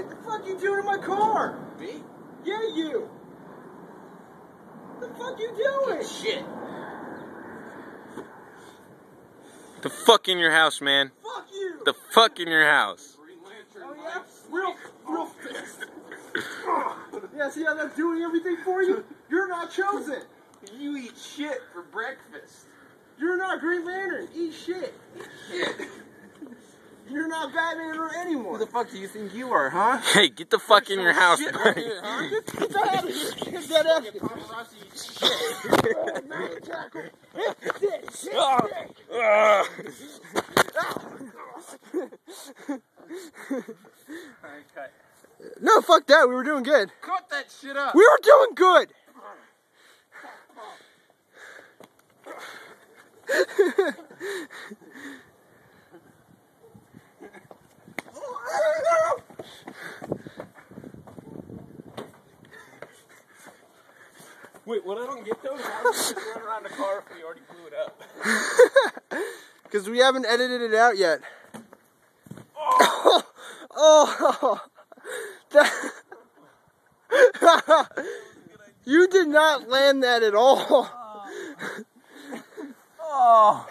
What the fuck you doing in my car? Me? Yeah, you. What the fuck you doing? Shit. The fuck in your house, man. Fuck you. The fuck in your house. Oh yeah? Real fast. Yeah, see how that's doing everything for you? You're not chosen. You eat shit for breakfast. You're not Green Lantern. Eat shit. Shit. You're not Batman or anyone. Who the fuck do you think you are, huh? Hey, get the fuck in your house, Shit buddy. right here, huh? Get that out of here. Get that out of here. Paparazzi eat shit. Oh, man, tackle. Shit. Alright, cut. No, fuck that. We were doing good. Cut that shit up. We were doing good. Wait, what I don't get though is how did we just run around the car if we already blew it up? Because we haven't edited it out yet. Oh. You did not land that at all. Oh.